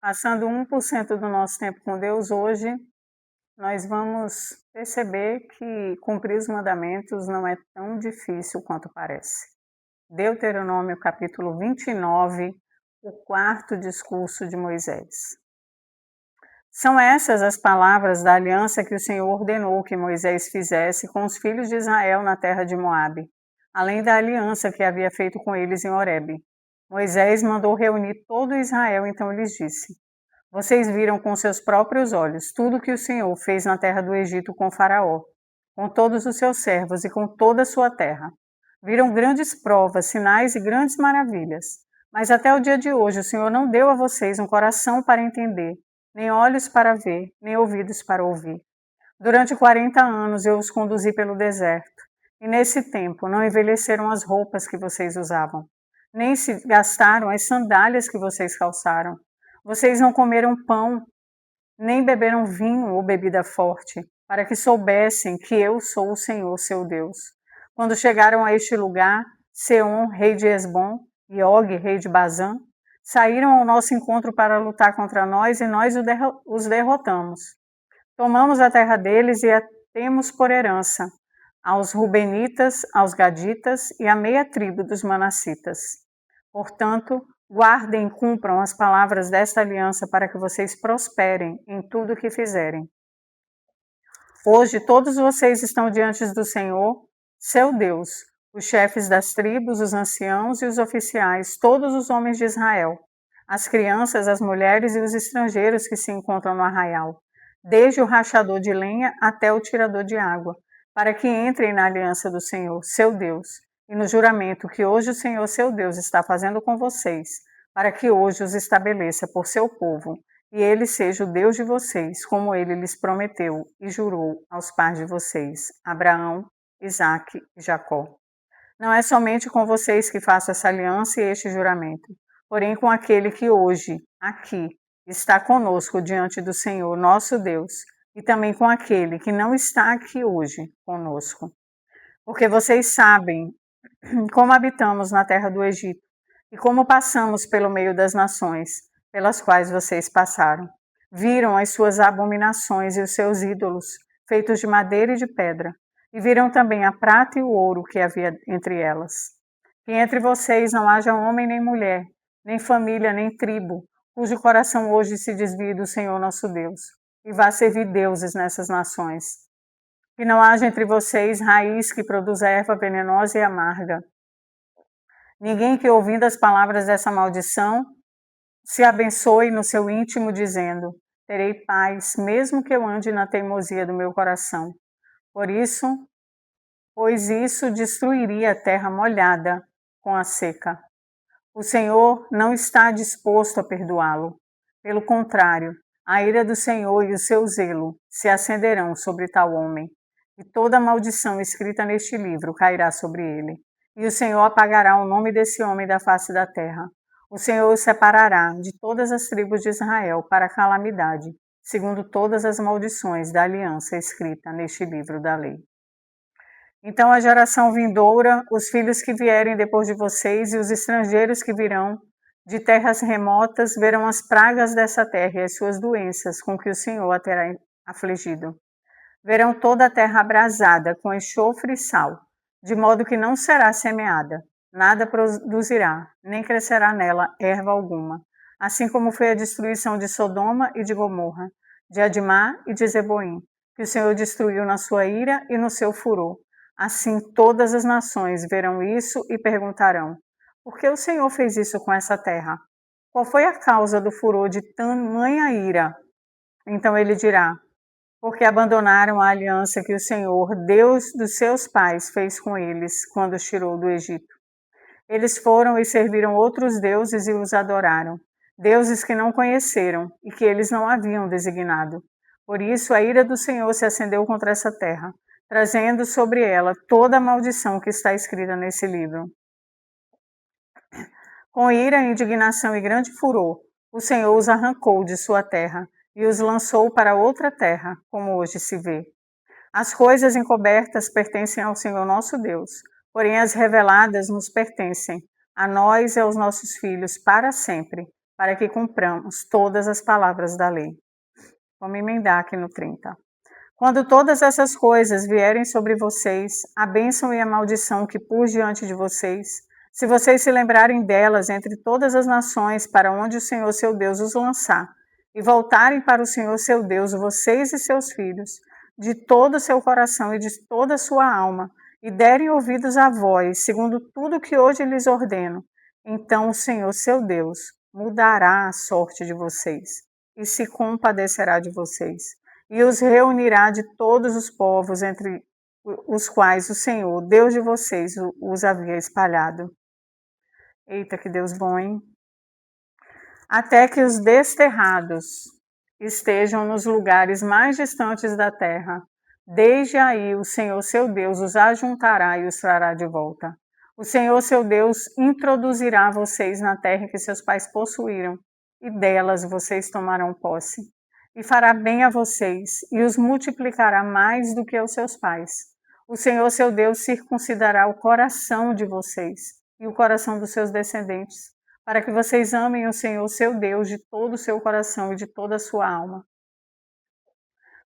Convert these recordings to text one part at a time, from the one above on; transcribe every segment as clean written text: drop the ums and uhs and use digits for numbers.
Passando 1% do nosso tempo com Deus hoje, nós vamos perceber que cumprir os mandamentos não é tão difícil quanto parece. Deuteronômio capítulo 29, o quarto discurso de Moisés. São essas as palavras da aliança que o Senhor ordenou que Moisés fizesse com os filhos de Israel na terra de Moabe, além da aliança que havia feito com eles em Horebe. Moisés mandou reunir todo Israel, então lhes disse: Vocês viram com seus próprios olhos tudo que o Senhor fez na terra do Egito com Faraó, com todos os seus servos e com toda a sua terra. Viram grandes provas, sinais e grandes maravilhas. Mas até o dia de hoje o Senhor não deu a vocês um coração para entender, nem olhos para ver, nem ouvidos para ouvir. Durante 40 anos eu os conduzi pelo deserto, e nesse tempo não envelheceram as roupas que vocês usavam, nem se gastaram as sandálias que vocês calçaram. Vocês não comeram pão, nem beberam vinho ou bebida forte, para que soubessem que eu sou o Senhor, seu Deus. Quando chegaram a este lugar, Seom, rei de Esbom, e Og, rei de Bazã, saíram ao nosso encontro para lutar contra nós e nós os derrotamos. Tomamos a terra deles e a temos por herança aos Rubenitas, aos Gaditas e à meia tribo dos Manassitas. Portanto, guardem e cumpram as palavras desta aliança para que vocês prosperem em tudo o que fizerem. Hoje todos vocês estão diante do Senhor, seu Deus, os chefes das tribos, os anciãos e os oficiais, todos os homens de Israel, as crianças, as mulheres e os estrangeiros que se encontram no arraial, desde o rachador de lenha até o tirador de água, para que entrem na aliança do Senhor, seu Deus, e no juramento que hoje o Senhor, seu Deus, está fazendo com vocês, para que hoje os estabeleça por seu povo, e ele seja o Deus de vocês, como ele lhes prometeu e jurou aos pais de vocês, Abraão, Isaque e Jacó. Não é somente com vocês que faço essa aliança e este juramento, porém com aquele que hoje, aqui, está conosco diante do Senhor, nosso Deus, e também com aquele que não está aqui hoje conosco. Porque vocês sabem como habitamos na terra do Egito e como passamos pelo meio das nações pelas quais vocês passaram. Viram as suas abominações e os seus ídolos, feitos de madeira e de pedra, e viram também a prata e o ouro que havia entre elas. Que entre vocês não haja homem nem mulher, nem família, nem tribo, cujo coração hoje se desvie do Senhor nosso Deus, e vá servir deuses nessas nações. Que não haja entre vocês raiz que produza erva venenosa e amarga. Ninguém que, ouvindo as palavras dessa maldição, se abençoe no seu íntimo, dizendo: terei paz, mesmo que eu ande na teimosia do meu coração. Pois isso destruiria a terra molhada com a seca. O Senhor não está disposto a perdoá-lo. Pelo contrário, a ira do Senhor e o seu zelo se acenderão sobre tal homem, e toda maldição escrita neste livro cairá sobre ele. E o Senhor apagará o nome desse homem da face da terra. O Senhor o separará de todas as tribos de Israel para a calamidade, segundo todas as maldições da aliança escrita neste livro da lei. Então a geração vindoura, os filhos que vierem depois de vocês e os estrangeiros que virão de terras remotas verão as pragas dessa terra e as suas doenças com que o Senhor a terá afligido. Verão toda a terra abrasada com enxofre e sal, de modo que não será semeada, nada produzirá, nem crescerá nela erva alguma, assim como foi a destruição de Sodoma e de Gomorra, de Admá e de Zeboim, que o Senhor destruiu na sua ira e no seu furor. Assim todas as nações verão isso e perguntarão: por que o Senhor fez isso com essa terra? Qual foi a causa do furor de tamanha ira? Então ele dirá: porque abandonaram a aliança que o Senhor, Deus dos seus pais, fez com eles quando os tirou do Egito. Eles foram e serviram outros deuses e os adoraram, deuses que não conheceram e que eles não haviam designado. Por isso a ira do Senhor se acendeu contra essa terra, trazendo sobre ela toda a maldição que está escrita nesse livro. Com ira, indignação e grande furor, o Senhor os arrancou de sua terra e os lançou para outra terra, como hoje se vê. As coisas encobertas pertencem ao Senhor nosso Deus, porém as reveladas nos pertencem, a nós e aos nossos filhos para sempre, para que cumpramos todas as palavras da lei. Vamos emendar aqui no 30. Quando todas essas coisas vierem sobre vocês, a bênção e a maldição que pus diante de vocês, se vocês se lembrarem delas entre todas as nações para onde o Senhor seu Deus os lançar, e voltarem para o Senhor seu Deus, vocês e seus filhos, de todo o seu coração e de toda a sua alma, e derem ouvidos à voz, segundo tudo que hoje lhes ordeno, então o Senhor seu Deus mudará a sorte de vocês e se compadecerá de vocês, e os reunirá de todos os povos entre os quais o Senhor, Deus de vocês, os havia espalhado. Eita, que Deus bom, hein? Até que os desterrados estejam nos lugares mais distantes da terra. Desde aí o Senhor seu Deus os ajuntará e os trará de volta. O Senhor seu Deus introduzirá vocês na terra que seus pais possuíram, e delas vocês tomarão posse. E fará bem a vocês, e os multiplicará mais do que aos seus pais. O Senhor seu Deus circuncidará o coração de vocês e o coração dos seus descendentes, para que vocês amem o Senhor seu Deus de todo o seu coração e de toda a sua alma,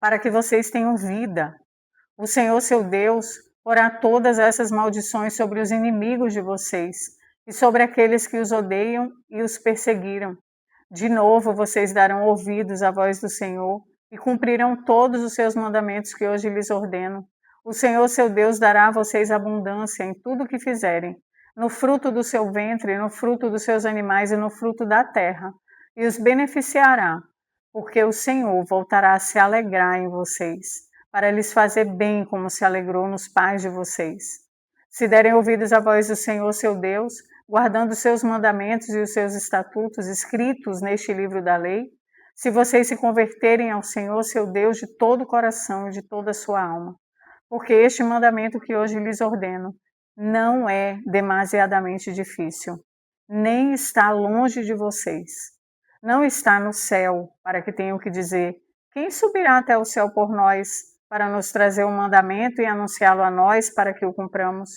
para que vocês tenham vida. O Senhor seu Deus porá todas essas maldições sobre os inimigos de vocês e sobre aqueles que os odeiam e os perseguiram. De novo vocês darão ouvidos à voz do Senhor e cumprirão todos os seus mandamentos que hoje lhes ordeno. O Senhor seu Deus dará a vocês abundância em tudo o que fizerem, no fruto do seu ventre, no fruto dos seus animais e no fruto da terra, e os beneficiará, porque o Senhor voltará a se alegrar em vocês, para lhes fazer bem como se alegrou nos pais de vocês. Se derem ouvidos à voz do Senhor seu Deus, guardando os seus mandamentos e os seus estatutos escritos neste livro da lei, se vocês se converterem ao Senhor seu Deus de todo o coração e de toda a sua alma, porque este mandamento que hoje lhes ordeno não é demasiadamente difícil, nem está longe de vocês. Não está no céu, para que tenham que dizer: quem subirá até o céu por nós, para nos trazer o mandamento e anunciá-lo a nós, para que o cumpramos?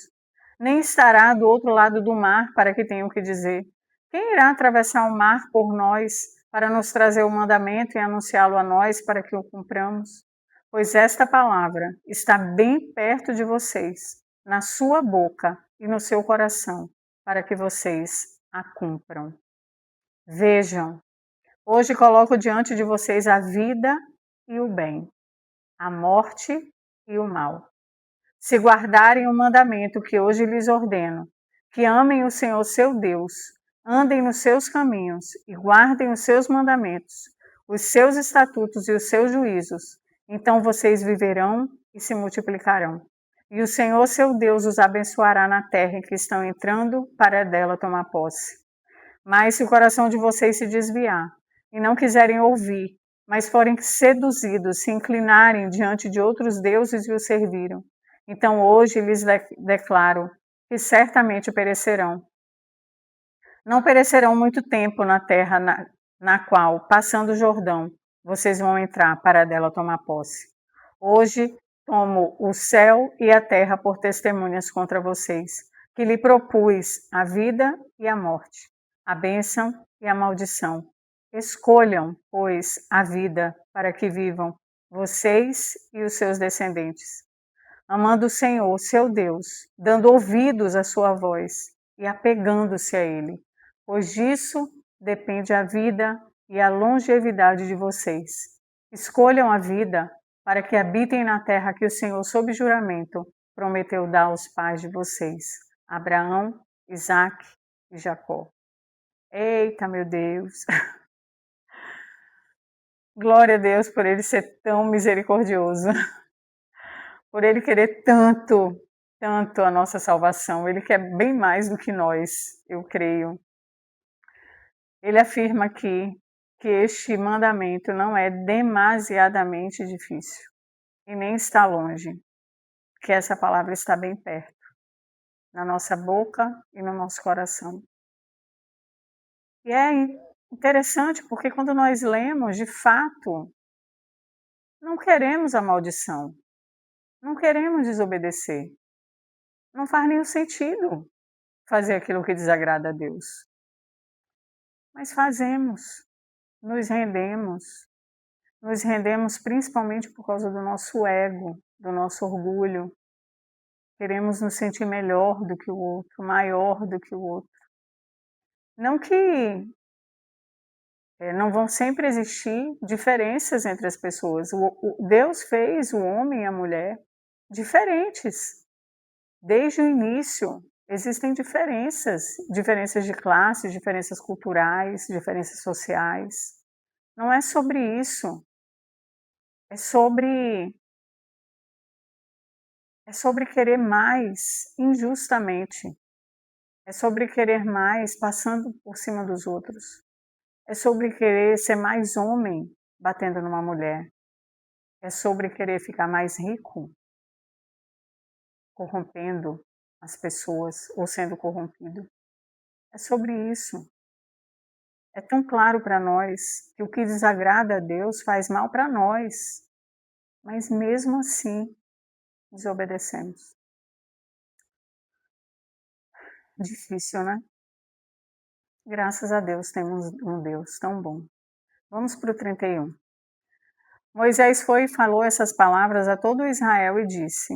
Nem estará do outro lado do mar, para que tenham que dizer: quem irá atravessar o mar por nós, para nos trazer o mandamento e anunciá-lo a nós, para que o cumpramos? Pois esta palavra está bem perto de vocês, na sua boca e no seu coração, para que vocês a cumpram. Vejam, hoje coloco diante de vocês a vida e o bem, a morte e o mal. Se guardarem o mandamento que hoje lhes ordeno, que amem o Senhor seu Deus, andem nos seus caminhos e guardem os seus mandamentos, os seus estatutos e os seus juízos, então vocês viverão e se multiplicarão. E o Senhor seu Deus os abençoará na terra em que estão entrando para dela tomar posse. Mas se o coração de vocês se desviar e não quiserem ouvir, mas forem seduzidos, se inclinarem diante de outros deuses e os serviram, então hoje lhes declaro que certamente perecerão. Não perecerão muito tempo na terra na qual, passando o Jordão, vocês vão entrar para dela tomar posse. Hoje tomo o céu e a terra por testemunhas contra vocês, que lhe propus a vida e a morte, a bênção e a maldição. Escolham, pois, a vida para que vivam vocês e os seus descendentes, amando o Senhor, seu Deus, dando ouvidos à sua voz e apegando-se a Ele, pois disso depende a vida e a longevidade de vocês. Escolham a vida para que habitem na terra que o Senhor, sob juramento, prometeu dar aos pais de vocês, Abraão, Isaque e Jacó. Eita, meu Deus! Glória a Deus por Ele ser tão misericordioso, por Ele querer tanto, tanto a nossa salvação. Ele quer bem mais do que nós, eu creio. Ele afirma aqui que este mandamento não é demasiadamente difícil e nem está longe, que essa palavra está bem perto, na nossa boca e no nosso coração. E é interessante porque quando nós lemos, de fato, não queremos a maldição, não queremos desobedecer. Não faz nenhum sentido fazer aquilo que desagrada a Deus. mas fazemos, nos rendemos principalmente por causa do nosso ego, do nosso orgulho. Queremos nos sentir melhor do que o outro, maior do que o outro. Não que não vão sempre existir diferenças entre as pessoas. Deus fez o homem e a mulher diferentes. Desde o início, existem diferenças de classe, diferenças culturais, diferenças sociais. Não é sobre isso. É sobre querer mais injustamente. É sobre querer mais passando por cima dos outros. É sobre querer ser mais homem batendo numa mulher. É sobre querer ficar mais rico, corrompendo as pessoas ou sendo corrompido. É sobre isso. É tão claro para nós que o que desagrada a Deus faz mal para nós, mas mesmo assim desobedecemos. Difícil, né? Graças a Deus temos um Deus tão bom. Vamos para o 31. Moisés foi e falou essas palavras a todo Israel e disse: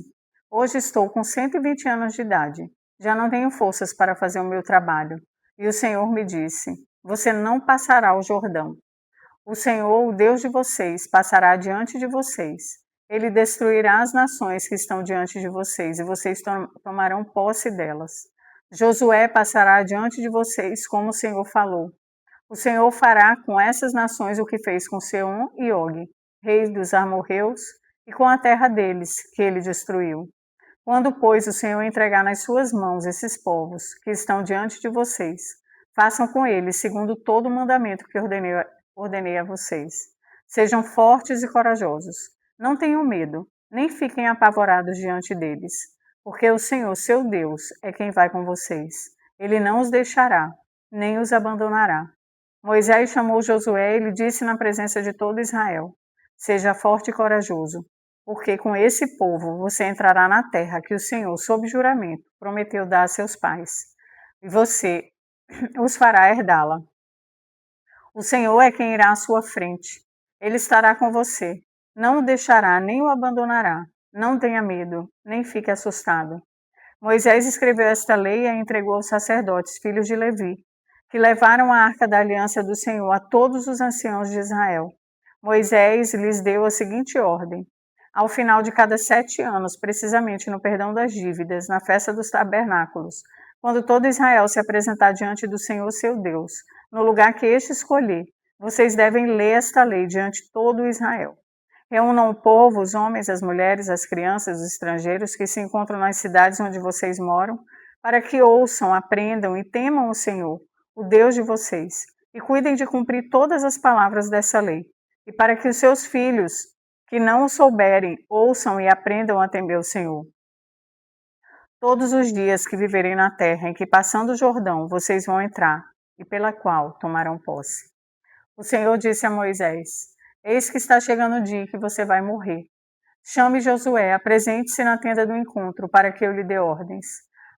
Hoje estou com 120 anos de idade. Já não tenho forças para fazer o meu trabalho. E o Senhor me disse: Você não passará o Jordão. O Senhor, o Deus de vocês, passará diante de vocês. Ele destruirá as nações que estão diante de vocês e vocês tomarão posse delas. Josué passará diante de vocês, como o Senhor falou. O Senhor fará com essas nações o que fez com Seom e Og, reis dos amorreus, e com a terra deles, que ele destruiu. Quando, pois, o Senhor entregar nas suas mãos esses povos que estão diante de vocês, façam com eles segundo todo o mandamento que ordenei a vocês. Sejam fortes e corajosos. Não tenham medo, nem fiquem apavorados diante deles, porque o Senhor, seu Deus, é quem vai com vocês. Ele não os deixará, nem os abandonará. Moisés chamou Josué e lhe disse na presença de todo Israel: Seja forte e corajoso, porque com esse povo você entrará na terra que o Senhor, sob juramento, prometeu dar a seus pais, e você os fará herdá-la. O Senhor é quem irá à sua frente. Ele estará com você. Não o deixará, nem o abandonará. Não tenha medo, nem fique assustado. Moisés escreveu esta lei e a entregou aos sacerdotes, filhos de Levi, que levaram a arca da aliança do Senhor a todos os anciãos de Israel. Moisés lhes deu a seguinte ordem: ao final de cada 7 anos, precisamente no perdão das dívidas, na festa dos tabernáculos, quando todo Israel se apresentar diante do Senhor seu Deus, no lugar que este escolher, vocês devem ler esta lei diante de todo Israel. Reúnam o povo, os homens, as mulheres, as crianças, os estrangeiros que se encontram nas cidades onde vocês moram, para que ouçam, aprendam e temam o Senhor, o Deus de vocês, e cuidem de cumprir todas as palavras dessa lei, e para que os seus filhos, que não o souberem, ouçam e aprendam a temer o Senhor. Todos os dias que viverem na terra em que, passando o Jordão, vocês vão entrar, e pela qual tomarão posse. O Senhor disse a Moisés: Eis que está chegando o dia em que você vai morrer. Chame Josué, apresente-se na tenda do encontro, para que eu lhe dê ordens.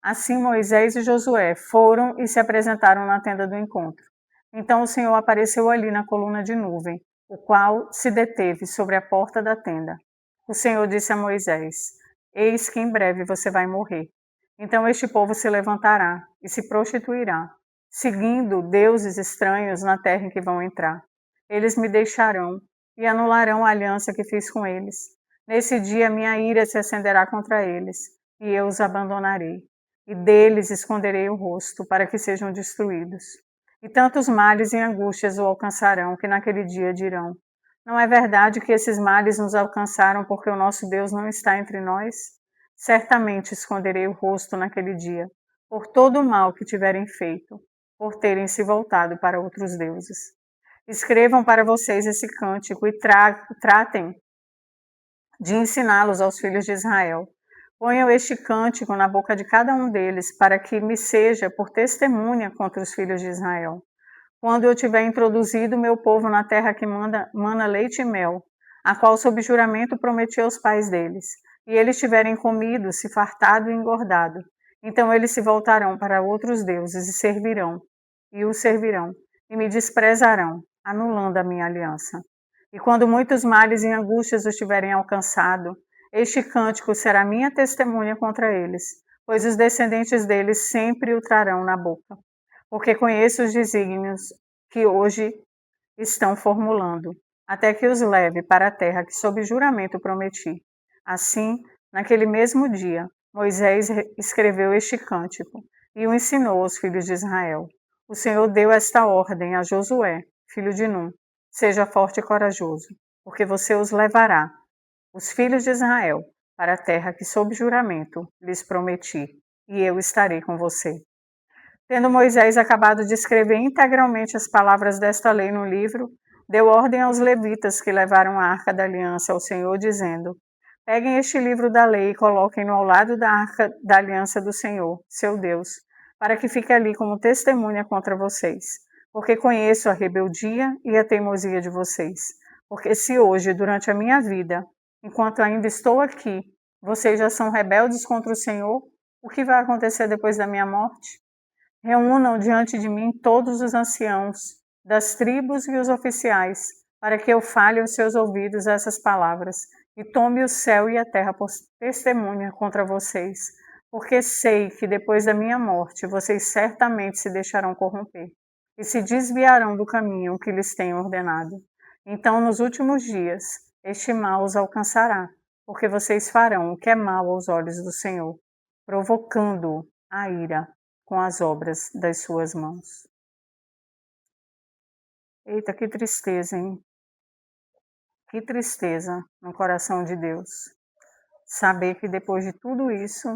Assim Moisés e Josué foram e se apresentaram na tenda do encontro. Então o Senhor apareceu ali na coluna de nuvem, o qual se deteve sobre a porta da tenda. O Senhor disse a Moisés: Eis que em breve você vai morrer. Então este povo se levantará e se prostituirá, seguindo deuses estranhos na terra em que vão entrar. Eles me deixarão e anularão a aliança que fiz com eles. Nesse dia minha ira se acenderá contra eles, e eu os abandonarei, e deles esconderei o rosto, para que sejam destruídos. E tantos males e angústias o alcançarão, que naquele dia dirão: Não é verdade que esses males nos alcançaram porque o nosso Deus não está entre nós? Certamente esconderei o rosto naquele dia, por todo o mal que tiverem feito, por terem se voltado para outros deuses. Escrevam para vocês esse cântico e tratem de ensiná-los aos filhos de Israel. Ponham este cântico na boca de cada um deles, para que me seja por testemunha contra os filhos de Israel. Quando eu tiver introduzido meu povo na terra que mana leite e mel, a qual sob juramento prometi aos pais deles, e eles tiverem comido, se fartado e engordado, então eles se voltarão para outros deuses e os servirão, e me desprezarão, anulando a minha aliança. E quando muitos males e angústias os tiverem alcançado, este cântico será minha testemunha contra eles, pois os descendentes deles sempre o trarão na boca. Porque conheço os desígnios que hoje estão formulando, até que os leve para a terra que sob juramento prometi. Assim, naquele mesmo dia, Moisés escreveu este cântico e o ensinou aos filhos de Israel. O Senhor deu esta ordem a Josué, filho de Num: seja forte e corajoso, porque você os levará, os filhos de Israel, para a terra que sob juramento lhes prometi, e eu estarei com você. Tendo Moisés acabado de escrever integralmente as palavras desta lei no livro, deu ordem aos levitas que levaram a arca da aliança ao Senhor, dizendo: peguem este livro da lei e coloquem-no ao lado da arca da aliança do Senhor, seu Deus, para que fique ali como testemunha contra vocês, porque conheço a rebeldia e a teimosia de vocês. Porque se hoje, durante a minha vida, enquanto ainda estou aqui, vocês já são rebeldes contra o Senhor, o que vai acontecer depois da minha morte? Reúnam diante de mim todos os anciãos das tribos e os oficiais, para que eu fale aos seus ouvidos essas palavras, e tome o céu e a terra por testemunha contra vocês, porque sei que depois da minha morte vocês certamente se deixarão corromper, e se desviarão do caminho que lhes tenho ordenado. Então, nos últimos dias, este mal os alcançará, porque vocês farão o que é mal aos olhos do Senhor, provocando a ira com as obras das suas mãos. Eita, que tristeza, hein? Que tristeza no coração de Deus. Saber que depois de tudo isso,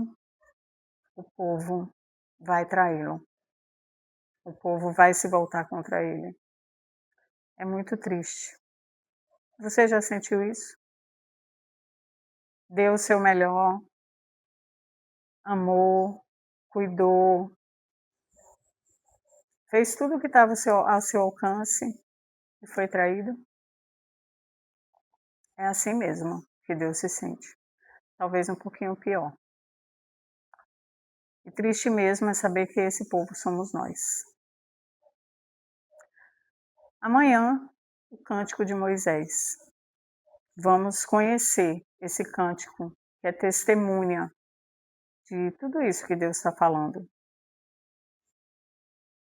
o povo vai traí-lo. O povo vai se voltar contra ele. É muito triste. Você já sentiu isso? Deu o seu melhor, amou, cuidou, fez tudo o que estava ao seu alcance e foi traído? É assim mesmo que Deus se sente. Talvez um pouquinho pior. E triste mesmo é saber que esse povo somos nós. Amanhã, o Cântico de Moisés. Vamos conhecer esse cântico, que é testemunha de tudo isso que Deus está falando.